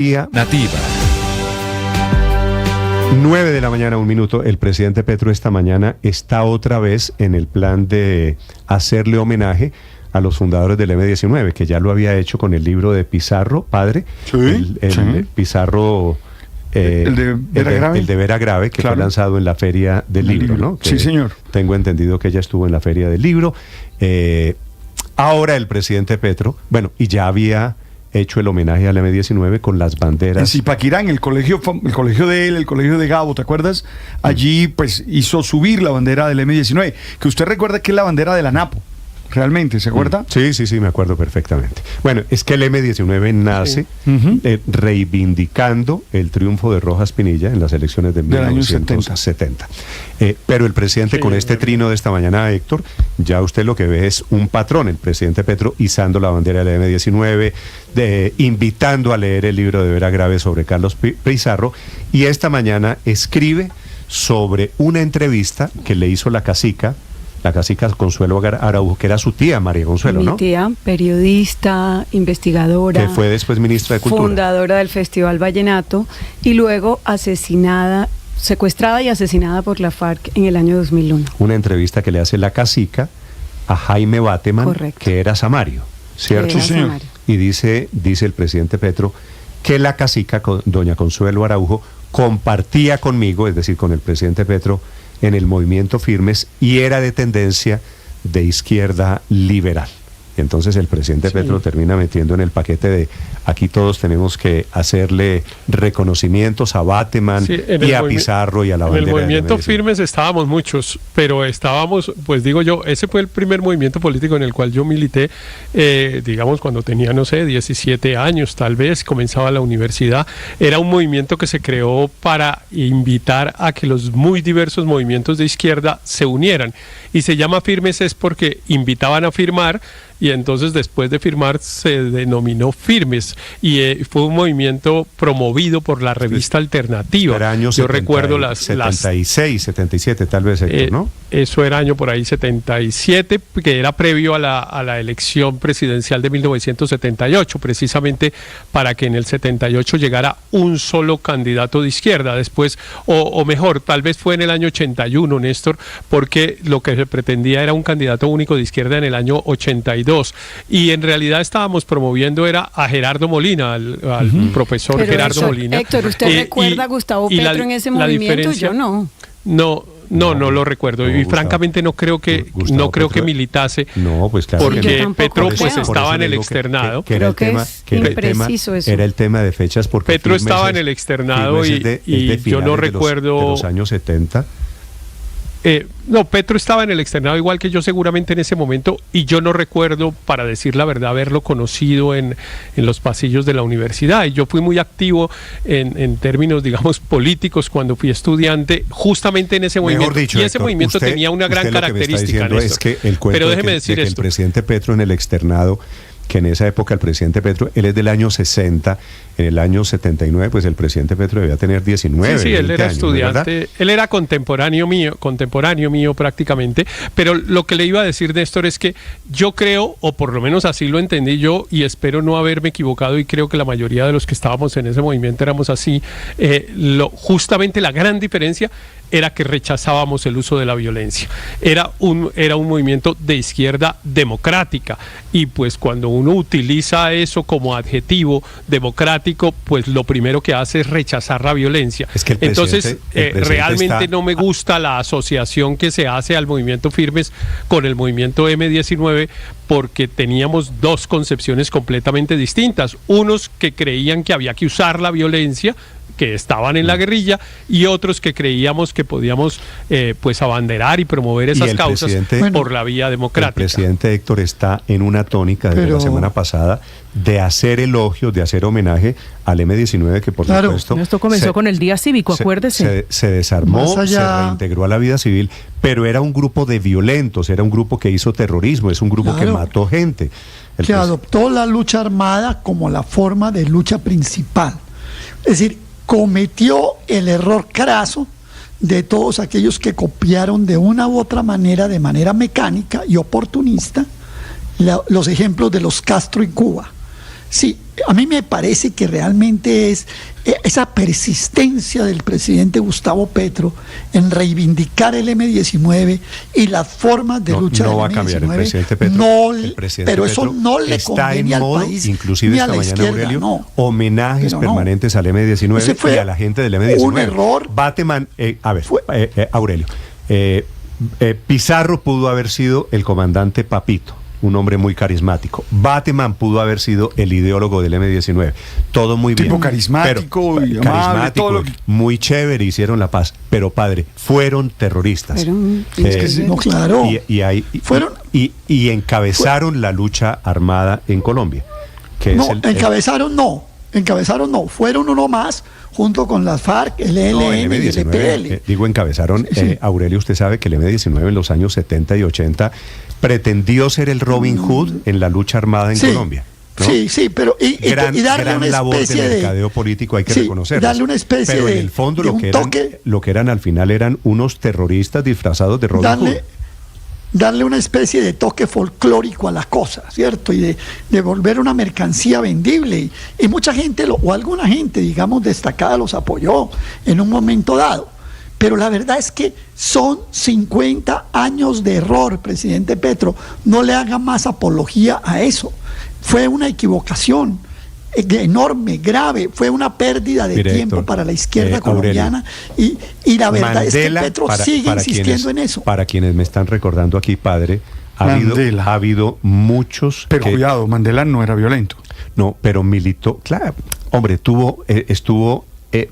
Nativa. 9 de la mañana, 1 minuto. El presidente Petro esta mañana está otra vez en el plan de hacerle homenaje a los fundadores del M-19, que ya lo había hecho con el libro de Pizarro, padre. Sí, el Pizarro, el de Vera Grave. El de Vera Grave, que fue lanzado en la Feria del Libro, ¿no? Sí, señor. Tengo entendido que ella estuvo en la Feria del Libro. Ahora el presidente Petro, bueno, y ya había hecho el homenaje al M-19 con las banderas. En Zipaquirá, en el colegio de él, el colegio de Gabo, ¿te acuerdas? Allí pues hizo subir la bandera del M-19, que usted recuerda que es la bandera de la NAPO, realmente, ¿se acuerda? Sí, me acuerdo perfectamente. Bueno, es que el M-19 nace reivindicando el triunfo de Rojas Pinilla en las elecciones de 1970. Pero el presidente con este trino de esta mañana, Héctor, ya usted lo que ve es un patrón, el presidente Petro izando la bandera del M-19, invitando a leer el libro de Vera Grave sobre Carlos Pizarro, y esta mañana escribe sobre una entrevista que le hizo la cacica Consuelo Araujo, que era su tía María Consuelo, ¿no? Mi tía, periodista, investigadora. Que fue después ministra de Cultura. Fundadora del Festival Vallenato y luego secuestrada y asesinada por la FARC en el año 2001. Una entrevista que le hace la cacica a Jaime Bateman, correcto, que era Samario, ¿cierto? Sí, señor. Y dice el presidente Petro que la cacica, doña Consuelo Araujo, compartía conmigo, es decir, con el presidente Petro, en el movimiento Firmes, y era de tendencia de izquierda liberal. Y entonces el presidente Petro termina metiendo en el paquete de aquí todos tenemos que hacerle reconocimientos a Bateman y a Pizarro y a la bandera. En el movimiento Firmes estábamos muchos, pero estábamos, pues digo yo, ese fue el primer movimiento político en el cual yo milité, digamos cuando tenía, no sé, 17 años tal vez, comenzaba la universidad. Era un movimiento que se creó para invitar a que los muy diversos movimientos de izquierda se unieran. Y se llama Firmes es porque invitaban a firmar, y entonces después de firmar se denominó Firmes, y fue un movimiento promovido por la revista Alternativa. Era año yo recuerdo 76, 77 tal vez, Héctor, ¿no? Eso era año por ahí 77, que era previo a la elección presidencial de 1978, precisamente para que en el 78 llegara un solo candidato de izquierda. Después, o mejor, tal vez fue en el año 81, Néstor, porque lo que se pretendía era un candidato único de izquierda en el año 82. Y en realidad estábamos promoviendo era a Gerardo Molina, al profesor Gerardo Molina. Héctor, ¿usted recuerda a Gustavo Petro en ese movimiento? Yo no. No lo recuerdo, y Gustavo, francamente no creo que militase. No, pues claro, porque Petro pues estaba en el externado. Que era el tema de fechas, porque Petro estaba en el externado y yo no recuerdo de los años 70. No, Petro estaba en el externado igual que yo seguramente en ese momento, y yo no recuerdo, para decir la verdad, haberlo conocido en los pasillos de la universidad. Y yo fui muy activo en términos, digamos, políticos cuando fui estudiante, justamente en ese movimiento. Dicho, y ese Héctor, movimiento tenía una gran característica, es que el cuento pero déjeme de que decir el presidente Petro en el externado, que en esa época el presidente Petro, él es del año 60, en el año 79, pues el presidente Petro debía tener 19, Sí, él era años, estudiante, ¿verdad? Él era contemporáneo mío prácticamente, pero lo que le iba a decir, Néstor, es que yo creo, o por lo menos así lo entendí yo, y espero no haberme equivocado, y creo que la mayoría de los que estábamos en ese movimiento éramos así, justamente la gran diferencia era que rechazábamos el uso de la violencia. Era un movimiento de izquierda democrática, y pues cuando uno utiliza eso como adjetivo democrático, pues lo primero que hace es rechazar la violencia. Es que entonces, realmente no me gusta la asociación que se hace al movimiento Firmes con el movimiento M-19, porque teníamos dos concepciones completamente distintas. Unos que creían que había que usar la violencia, que estaban en la guerrilla, y otros que creíamos que podíamos pues abanderar y promover esas causas por la vía democrática. El presidente Héctor está en una tónica desde la semana pasada de hacer elogios, de hacer homenaje al M-19, que por supuesto... Esto comenzó con el Día Cívico, acuérdese. Se desarmó, se reintegró a la vida civil, pero era un grupo de violentos, era un grupo que hizo terrorismo, es un grupo que mató gente. Que adoptó la lucha armada como la forma de lucha principal. Es decir, cometió el error craso de todos aquellos que copiaron de una u otra manera, de manera mecánica y oportunista, los ejemplos de los Castro y Cuba. Sí, a mí me parece que realmente es esa persistencia del presidente Gustavo Petro en reivindicar el M-19 y las formas de lucha no del va M-19. A cambiar el presidente Petro. Pero Petro eso no le conviene al país. Inclusive ni a esta la mañana, izquierda, Aurelio, no. homenajes permanentes al M-19 y a la gente del M-19. Un error. Bateman, Aurelio, Pizarro pudo haber sido el comandante Papito, un hombre muy carismático. Bateman pudo haber sido el ideólogo del M-19. Todo muy bien. Tipo carismático y amable, todo lo que... muy chévere, hicieron la paz. Pero, padre, fueron terroristas. Claro. Y encabezaron la lucha armada en Colombia. Encabezaron no. Fueron uno más, junto con las FARC, el ELN y el EPL. Encabezaron. Sí. Aurelio, usted sabe que el M-19 en los años 70 y 80 pretendió ser el Robin Hood en la lucha armada en Colombia, ¿no? Sí, pero y darle una labor especie de mercadeo político, hay que reconocerlo. Darle una especie pero en el fondo lo que eran al final eran unos terroristas disfrazados de Robin Hood. Darle una especie de toque folclórico a la cosa, ¿cierto? Y de volver una mercancía vendible. Y mucha gente, o alguna gente, digamos, destacada, los apoyó en un momento dado. Pero la verdad es que son 50 años de error, presidente Petro. No le haga más apología a eso. Fue una equivocación enorme, grave. Fue una pérdida de tiempo, Héctor, para la izquierda colombiana. Y la verdad Mandela, es que Petro sigue insistiendo en eso. Para quienes me están recordando aquí, padre, ha habido muchos... Pero cuidado, Mandela no era violento. No, pero militó... Claro, hombre,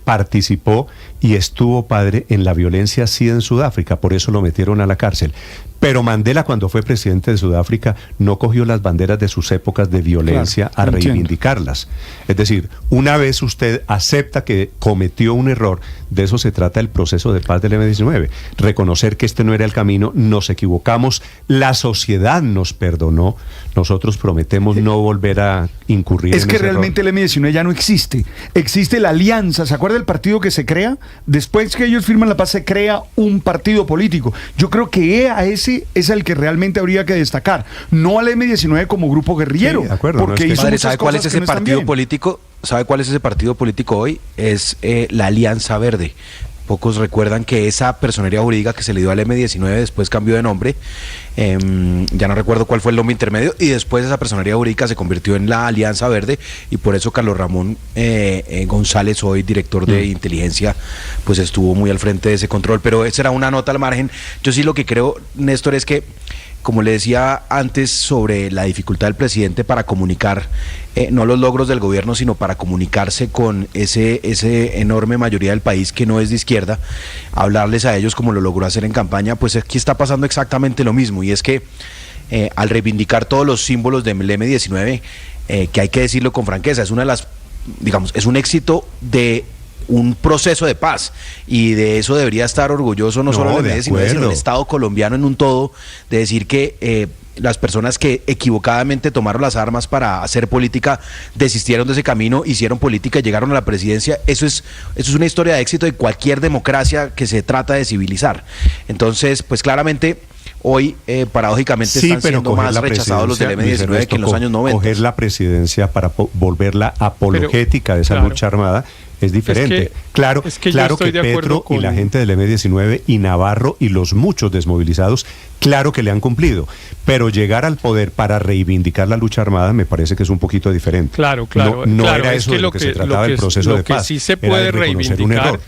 participó y estuvo, padre, en la violencia sí en Sudáfrica, por eso lo metieron a la cárcel. Pero Mandela, cuando fue presidente de Sudáfrica, no cogió las banderas de sus épocas de violencia a reivindicarlas. Es decir, una vez usted acepta que cometió un error, de eso se trata el proceso de paz del M-19. Reconocer que este no era el camino, nos equivocamos, la sociedad nos perdonó, nosotros prometemos no volver a incurrir en ese error. Es que realmente el M-19 ya no existe. Existe la alianza, ¿se acuerda del partido que se crea? Después que ellos firman la paz, se crea un partido político. Yo creo que a ese es el que realmente habría que destacar, no al M-19 como grupo guerrillero. Sí, de acuerdo, porque hizo padre, muchas ¿sabe cuál cosas es ese partido político? ¿Sabe cuál es ese partido político hoy? Es la Alianza Verde. Pocos recuerdan que esa personería jurídica que se le dio al M-19 después cambió de nombre, ya no recuerdo cuál fue el nombre intermedio, y después esa personería jurídica se convirtió en la Alianza Verde, y por eso Carlos Ramón González, hoy director de inteligencia, pues estuvo muy al frente de ese control. Pero esa era una nota al margen. Yo sí lo que creo, Néstor, es que, como le decía antes sobre la dificultad del presidente para comunicar, no los logros del gobierno, sino para comunicarse con ese enorme mayoría del país que no es de izquierda, hablarles a ellos como lo logró hacer en campaña, pues aquí está pasando exactamente lo mismo, y es que al reivindicar todos los símbolos del M-19, que hay que decirlo con franqueza, es una de las, digamos, es un éxito de un proceso de paz, y de eso debería estar orgulloso no solo el M-19, sino el Estado colombiano en un todo, de decir que las personas que equivocadamente tomaron las armas para hacer política desistieron de ese camino, hicieron política y llegaron a la presidencia. Eso es una historia de éxito de cualquier democracia que se trata de civilizar. Entonces, pues claramente hoy paradójicamente están siendo más rechazados los del M-19 que en los años 90. Coger la presidencia para volverla apologética de esa lucha armada es diferente. Claro que Petro y la gente del M-19 y Navarro y los muchos desmovilizados, claro que le han cumplido, pero llegar al poder para reivindicar la lucha armada me parece que es un poquito diferente. Claro. No era eso de lo que se trataba del proceso de paz. Lo que sí se puede reivindicar,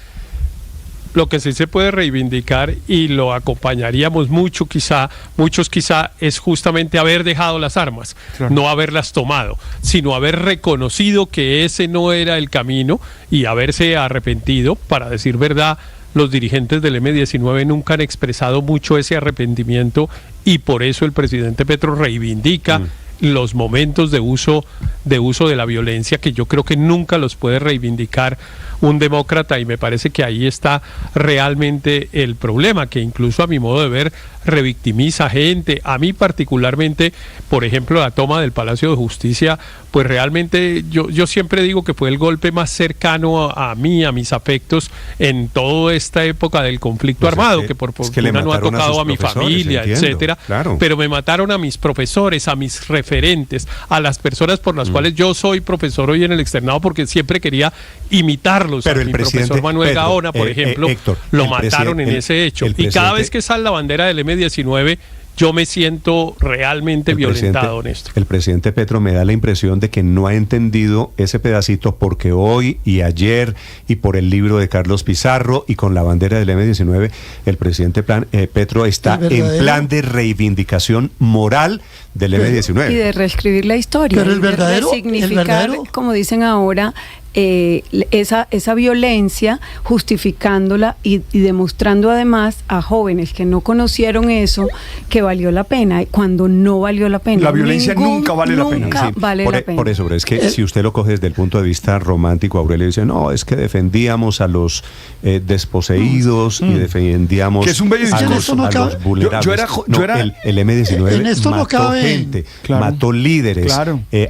lo que sí se puede reivindicar, y lo acompañaríamos muchos quizá, es justamente haber dejado las armas, no haberlas tomado, sino haber reconocido que ese no era el camino y haberse arrepentido. Para decir verdad, los dirigentes del M-19 nunca han expresado mucho ese arrepentimiento, y por eso el presidente Petro reivindica los momentos de uso de la violencia, que yo creo que nunca los puede reivindicar un demócrata, y me parece que ahí está realmente el problema, que incluso a mi modo de ver revictimiza gente. A mí particularmente, por ejemplo, la toma del Palacio de Justicia, pues realmente yo siempre digo que fue el golpe más cercano a mí, a mis afectos, en toda esta época del conflicto armado, que por fortuna no ha tocado a mi familia, etcétera, pero me mataron a mis profesores, a mis referentes referentes, a las personas por las cuales yo soy profesor hoy en el externado, porque siempre quería imitarlos. Pero a el mi presidente profesor Manuel Pedro, Gaona, por ejemplo, Héctor, lo mataron en ese hecho. Y cada vez que sale la bandera del M-19, yo me siento realmente violentado, Néstor. El presidente Petro me da la impresión de que no ha entendido ese pedacito, porque hoy y ayer y por el libro de Carlos Pizarro y con la bandera del M-19, el presidente Petro está en plan de reivindicación moral del M-19. Y de reescribir la historia. Pero el verdadero, de significar, como dicen ahora, esa violencia, justificándola y demostrando además a jóvenes que no conocieron eso, que valió la pena, cuando no valió la pena. La violencia nunca vale la pena. Nunca vale la pena. Por eso, pero es que si usted lo coge desde el punto de vista romántico, Aurelio dice, no, es que defendíamos a los desposeídos y defendíamos que es un bello a discurso. los vulnerables. El M-19 mató gente, mató líderes,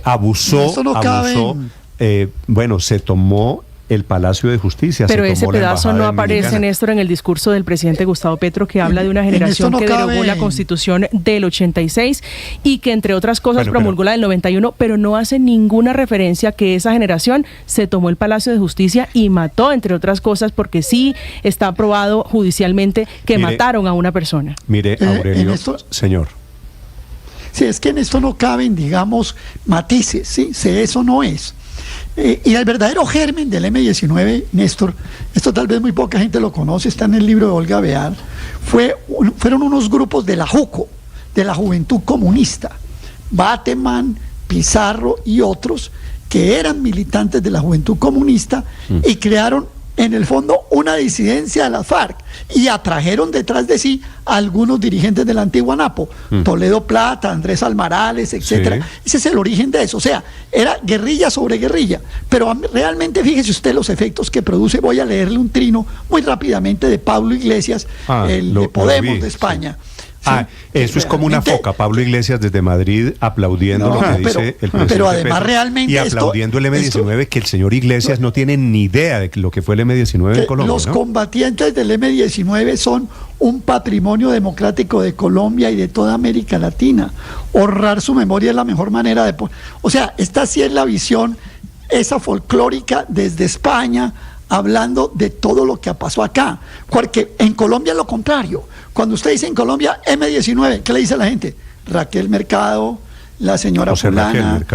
abusó, se tomó el Palacio de Justicia. Pero ese pedazo no aparece, Néstor, en el discurso del presidente Gustavo Petro, que habla de una generación que derogó la Constitución del 86 y que, entre otras cosas, promulgó la del 91, pero no hace ninguna referencia que esa generación se tomó el Palacio de Justicia y mató, entre otras cosas, porque sí está aprobado judicialmente que mataron a una persona. Mire, Aurelio, señor. Sí, es que en esto no caben, digamos, matices, ¿sí? Eso no es. Y el verdadero germen del M-19, Néstor, esto tal vez muy poca gente lo conoce, está en el libro de Olga Beal, fueron unos grupos de la JUCO, de la Juventud Comunista, Bateman, Pizarro y otros, que eran militantes de la Juventud Comunista y crearon en el fondo una disidencia de las FARC y atrajeron detrás de sí a algunos dirigentes de la antigua NAPO, Toledo Plata, Andrés Almarales, etcétera. Sí. Ese es el origen de eso, o sea, era guerrilla sobre guerrilla, pero realmente fíjese usted los efectos que produce. Voy a leerle un trino muy rápidamente de Pablo Iglesias, de Podemos de España. Sí. Eso es como una foca, Pablo Iglesias desde Madrid aplaudiendo lo que dice el presidente pero además Petro, realmente y aplaudiendo el M-19, que el señor Iglesias no tiene ni idea de lo que fue el M-19 en Colombia. Los combatientes del M-19 son un patrimonio democrático de Colombia y de toda América Latina. Honrar su memoria es la mejor manera de... O sea, esta sí es la visión, esa folclórica desde España, hablando de todo lo que pasó acá. Porque en Colombia es lo contrario. Cuando usted dice en Colombia M-19, ¿qué le dice a la gente? Raquel Mercado, la señora fulana,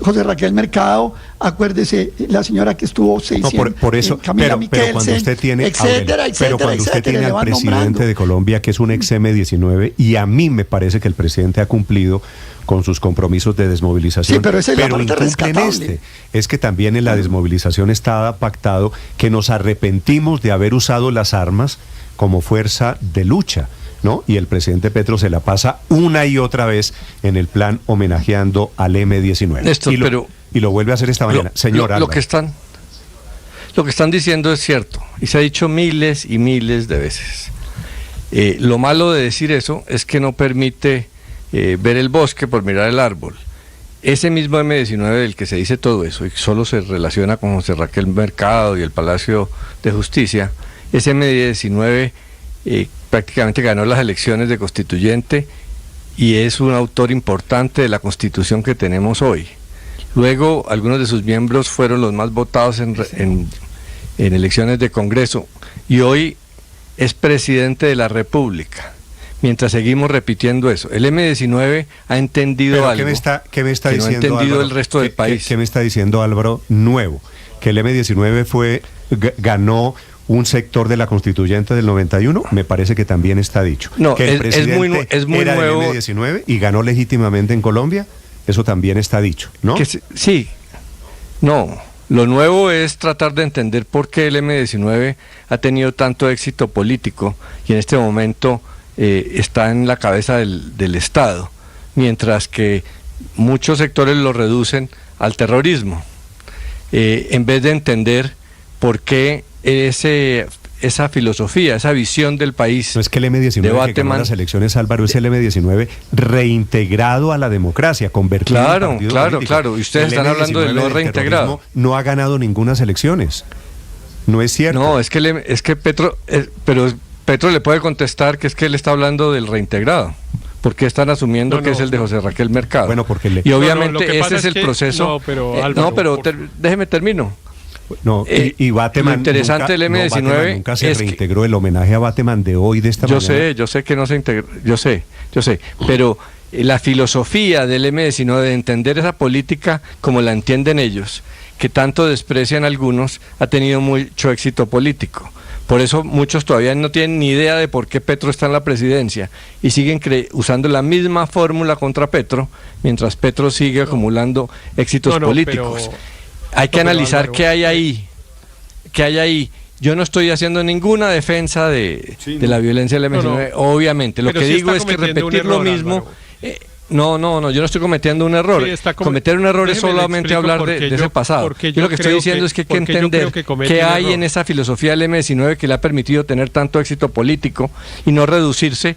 José Raquel Mercado, acuérdese, la señora que estuvo 600, por eso, Camila pero cuando usted tiene, pero cuando usted tiene al presidente de Colombia, que es un ex M-19, y a mí me parece que el presidente ha cumplido con sus compromisos de desmovilización, pero esa es la parte rescatable. Es que también en la desmovilización estaba pactado que nos arrepentimos de haber usado las armas como fuerza de lucha, ¿no? Y el presidente Petro se la pasa una y otra vez en el plan homenajeando al M-19. Néstor, y lo vuelve a hacer esta mañana. Señor lo que están diciendo es cierto, y se ha dicho miles y miles de veces. Lo malo de decir eso es que no permite ver el bosque por mirar el árbol. Ese mismo M-19 del que se dice todo eso y solo se relaciona con José Raquel Mercado y el Palacio de Justicia, ese M-19 prácticamente ganó las elecciones de constituyente y es un autor importante de la Constitución que tenemos hoy. Luego, algunos de sus miembros fueron los más votados en elecciones de Congreso y hoy es presidente de la República. Mientras seguimos repitiendo eso, el M-19 ha entendido algo ¿qué me está que diciendo, no ha entendido Álvaro, el resto del país. ¿Qué me está diciendo Álvaro nuevo? Que el M-19 ganó un sector de la constituyente del 91, me parece que también está dicho. No, que el presidente es muy era nuevo. Del M-19 y ganó legítimamente en Colombia, eso también está dicho, ¿no? Sí, no. Lo nuevo es tratar de entender por qué el M-19 ha tenido tanto éxito político y en este momento está en la cabeza del Estado, mientras que muchos sectores lo reducen al terrorismo, en vez de entender por qué esa filosofía, esa visión del país. No es que el M-19 que ganó las elecciones, Álvaro, es el M-19 reintegrado a la democracia, convertido en partido político. Claro, y ustedes están hablando del no reintegrado. No ha ganado ninguna elecciones. No es cierto. No, es que Petro, pero Petro le puede contestar que es que él está hablando del reintegrado, ¿Por qué están asumiendo que es el de José Raquel Mercado? Bueno, porque y obviamente ese es el proceso. No, pero Álvaro, déjeme termino. No, y Bateman, lo interesante del M19 Bateman nunca se reintegró. El homenaje a Bateman de hoy, de esta mañana. Yo sé que no se integró, yo sé, pero la filosofía del M19 de entender esa política como la entienden ellos, que tanto desprecian algunos, ha tenido mucho éxito político. Por eso muchos todavía no tienen ni idea de por qué Petro está en la presidencia y siguen usando la misma fórmula contra Petro, mientras Petro sigue acumulando éxitos políticos. Hay que analizar qué hay ahí. Yo no estoy haciendo ninguna defensa de la violencia del M19, obviamente. Lo que digo es que repetir lo mismo... No, yo no estoy cometiendo un error. Cometer un error es solamente hablar de ese pasado. Yo lo que estoy diciendo es que hay que entender qué hay en esa filosofía del M19 que le ha permitido tener tanto éxito político y no reducirse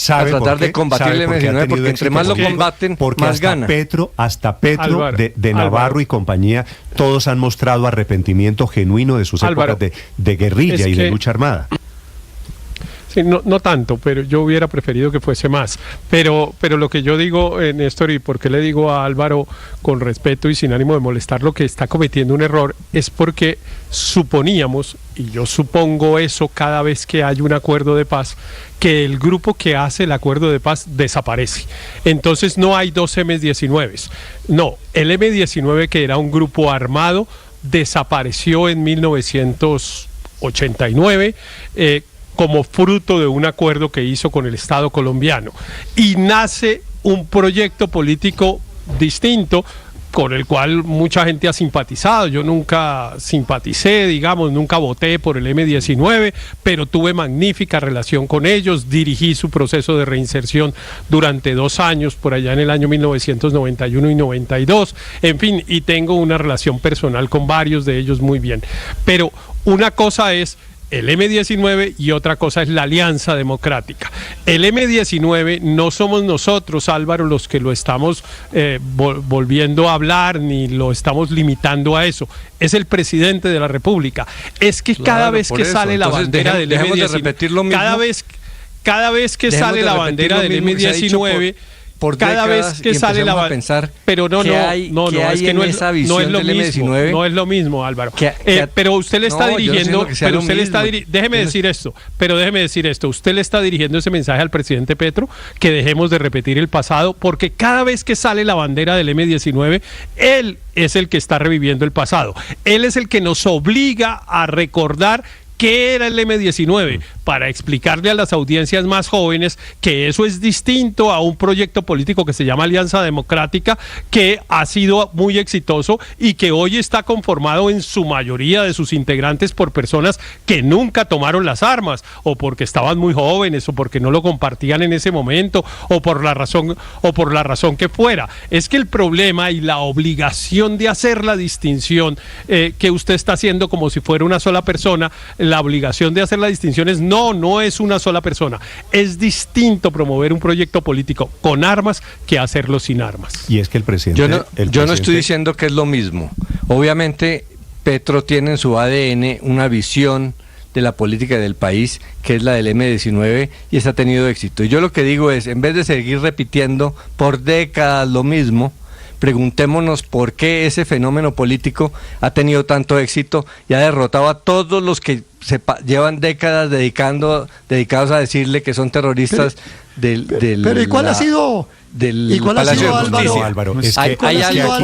a tratar de combatir el M19, porque entre más lo combaten, más gana. Hasta Petro de Navarro y compañía, todos han mostrado arrepentimiento genuino de sus épocas de guerrilla y de lucha armada. Sí, no tanto, pero yo hubiera preferido que fuese más. Pero lo que yo digo, Néstor, y por qué le digo a Álvaro con respeto y sin ánimo de molestar, lo que está cometiendo un error es porque suponíamos, y yo supongo eso cada vez que hay un acuerdo de paz, que el grupo que hace el acuerdo de paz desaparece. Entonces no hay dos M-19. No, el M-19, que era un grupo armado, desapareció en 1989, como fruto de un acuerdo que hizo con el Estado colombiano. Y nace un proyecto político distinto con el cual mucha gente ha simpatizado. Yo nunca simpaticé, nunca voté por el M-19, pero tuve magnífica relación con ellos, dirigí su proceso de reinserción durante 2 años, por allá en el año 1991 y 92, en fin, y tengo una relación personal con varios de ellos muy bien. Pero una cosa es el M-19 y otra cosa es la Alianza Democrática. El M-19 no somos nosotros, Álvaro, los que lo estamos volviendo a hablar, ni lo estamos limitando a eso. Es el presidente de la República. Es que cada vez que sale la bandera del M-19, cada vez que sale la bandera del M-19... cada vez que sale la bandera, pero no, es que no es lo mismo, Álvaro. Pero usted le está dirigiendo, déjeme decir esto, usted le está dirigiendo ese mensaje al presidente Petro, que dejemos de repetir el pasado, porque cada vez que sale la bandera del M-19, él es el que está reviviendo el pasado. Él es el que nos obliga a recordar ¿qué era el M-19? Para explicarle a las audiencias más jóvenes que eso es distinto a un proyecto político que se llama Alianza Democrática, que ha sido muy exitoso y que hoy está conformado en su mayoría de sus integrantes por personas que nunca tomaron las armas, o porque estaban muy jóvenes, o porque no lo compartían en ese momento, o por la razón que fuera. Es que el problema y la obligación de hacer la distinción que usted está haciendo como si fuera una sola persona, la obligación de hacer la distinción es no es una sola persona. Es distinto promover un proyecto político con armas que hacerlo sin armas. Y es que el presidente... Yo no estoy diciendo que es lo mismo. Obviamente Petro tiene en su ADN una visión de la política del país, que es la del M-19, y esa ha tenido éxito. Y yo lo que digo es, en vez de seguir repitiendo por décadas lo mismo, preguntémonos por qué ese fenómeno político ha tenido tanto éxito y ha derrotado a todos los que llevan décadas dedicados a decirle que son terroristas pero ¿y cuál ha sido del Palacio de Justicia? Álvaro, hay algo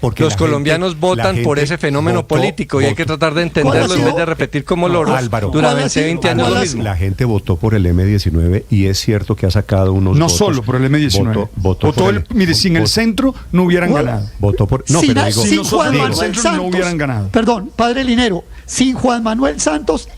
porque los colombianos votan por ese fenómeno político y hay que tratar de entenderlo en vez de repetir como loros durante 20 años lo mismo. La gente votó por el M-19 y es cierto que ha sacado unos no votos. Solo por el M-19. Votó mire, sin el centro no hubieran ganado. Votó por... No, pero digo... Sin Juan Manuel Santos no hubieran ganado. Perdón, padre Linero, sin Juan Manuel Santos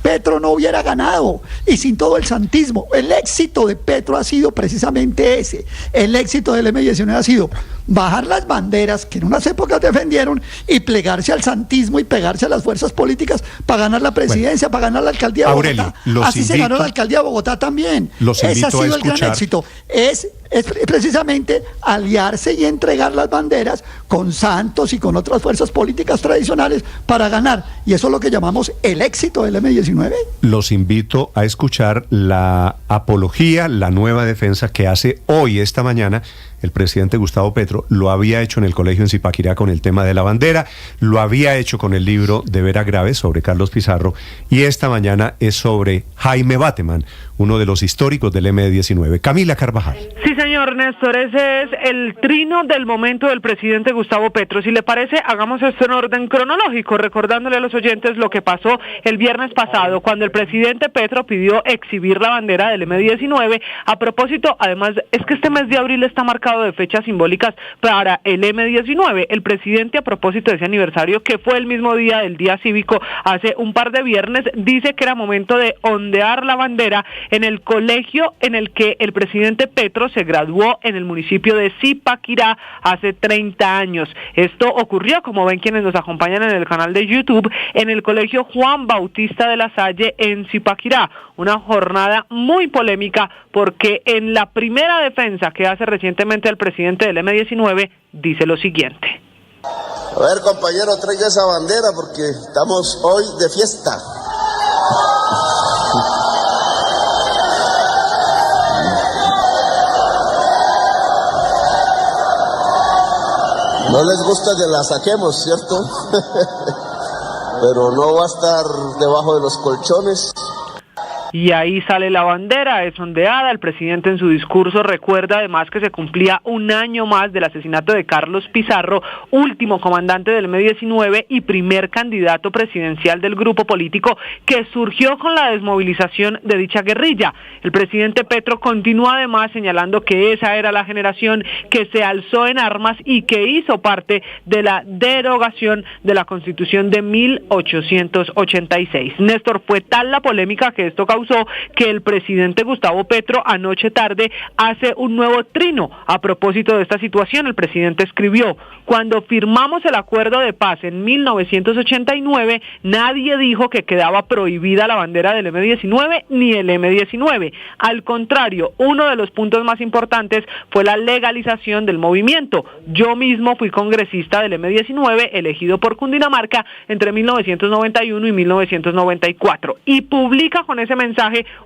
Petro no hubiera ganado, y sin todo el santismo. El éxito de Petro ha sido precisamente ese. El éxito del M-19 ha sido bajar las banderas que en unas épocas defendieron y plegarse al santismo y pegarse a las fuerzas políticas para ganar la presidencia, para ganar la alcaldía de Bogotá. Así se ganó la alcaldía de Bogotá también. Ese ha sido el gran éxito. Es es precisamente aliarse y entregar las banderas con Santos y con otras fuerzas políticas tradicionales para ganar. Y eso es lo que llamamos el éxito del M-19. Los invito a escuchar la apología, la nueva defensa que hace hoy, esta mañana, el presidente Gustavo Petro. Lo había hecho en el colegio en Zipaquirá con el tema de la bandera, lo había hecho con el libro de Vera Grave sobre Carlos Pizarro, y esta mañana es sobre Jaime Bateman, uno de los históricos del M-19. Camila Carvajal. Sí, señor Néstor, ese es el trino del momento del presidente Gustavo Petro. Si le parece, hagamos esto en orden cronológico, recordándole a los oyentes lo que pasó el viernes pasado, cuando el presidente Petro pidió exhibir la bandera del M-19. A propósito, además, es que este mes de abril está marcado de fechas simbólicas para el M-19. El presidente, a propósito de ese aniversario, que fue el mismo día del Día Cívico, hace un par de viernes, dice que era momento de ondear la bandera en el colegio en el que el presidente Petro se graduó en el municipio de Zipaquirá hace 30 años. Esto ocurrió, como ven quienes nos acompañan en el canal de YouTube, en el colegio Juan Bautista de la Salle en Zipaquirá. Una jornada muy polémica porque en la primera defensa que hace recientemente el presidente del M-19 dice lo siguiente. A ver, compañero, traiga esa bandera porque estamos hoy de fiesta. No les gusta que la saquemos, ¿cierto? Pero no va a estar debajo de los colchones. Y ahí sale la bandera, es ondeada. El presidente en su discurso recuerda además que se cumplía un año más del asesinato de Carlos Pizarro, último comandante del M-19 y primer candidato presidencial del grupo político que surgió con la desmovilización de dicha guerrilla. El presidente Petro continúa además señalando que esa era la generación que se alzó en armas y que hizo parte de la derogación de la Constitución de 1886. Néstor, fue tal la polémica que esto causó que el presidente Gustavo Petro anoche tarde hace un nuevo trino. A propósito de esta situación, el presidente escribió: cuando firmamos el acuerdo de paz en 1989, nadie dijo que quedaba prohibida la bandera del M-19 ni el M-19. Al contrario, uno de los puntos más importantes fue la legalización del movimiento. Yo mismo fui congresista del M-19, elegido por Cundinamarca entre 1991 y 1994, y publica con ese mensaje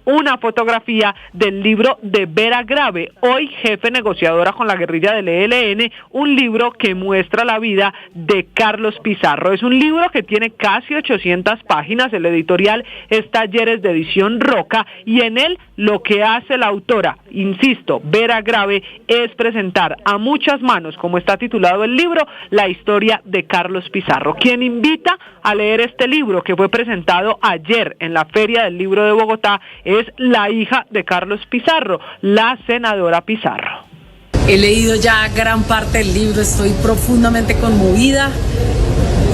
una fotografía del libro de Vera Grave, hoy jefe negociadora con la guerrilla del ELN, un libro que muestra la vida de Carlos Pizarro. Es un libro que tiene casi 800 páginas, el editorial es Talleres de Edición Roca, y en él lo que hace la autora, insisto, Vera Grave, es presentar a muchas manos, como está titulado el libro, la historia de Carlos Pizarro. Quien invita a leer este libro, que fue presentado ayer en la Feria del Libro de Bogotá, es la hija de Carlos Pizarro, la senadora Pizarro. He leído ya gran parte del libro, estoy profundamente conmovida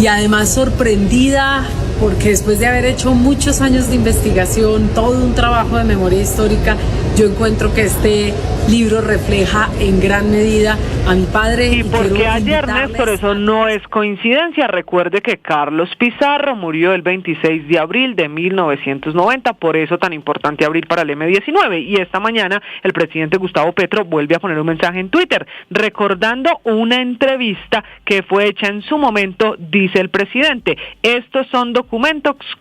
y además sorprendida porque después de haber hecho muchos años de investigación, todo un trabajo de memoria histórica, yo encuentro que este libro refleja en gran medida a mi padre. Y porque ayer, Néstor, eso no es coincidencia. Recuerde que Carlos Pizarro murió el 26 de abril de 1990, por eso tan importante abril para el M-19. Y esta mañana el presidente Gustavo Petro vuelve a poner un mensaje en Twitter, recordando una entrevista que fue hecha en su momento, dice el presidente: estos son documentos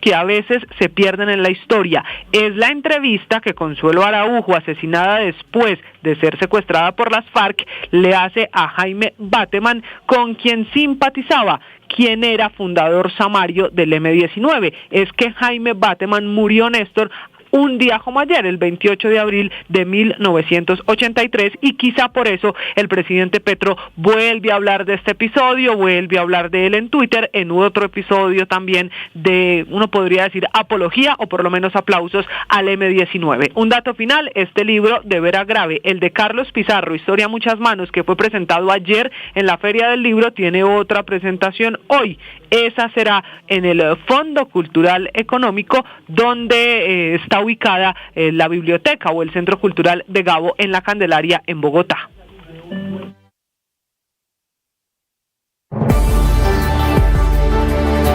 que a veces se pierden en la historia. Es la entrevista que Consuelo Araujo, asesinada después de ser secuestrada por las FARC, le hace a Jaime Bateman, con quien simpatizaba, quien era fundador samario del M-19. Es que Jaime Bateman murió, Néstor, un día como ayer, el 28 de abril de 1983, y quizá por eso el presidente Petro vuelve a hablar de este episodio, vuelve a hablar de él en Twitter, en otro episodio también de, uno podría decir, apología o por lo menos aplausos al M-19. Un dato final: este libro de Vera Grave, el de Carlos Pizarro, Historia a muchas manos, que fue presentado ayer en la Feria del Libro, tiene otra presentación hoy. Esa será en el Fondo Cultural Económico, donde está ubicada la biblioteca o el Centro Cultural de Gabo en la Candelaria en Bogotá.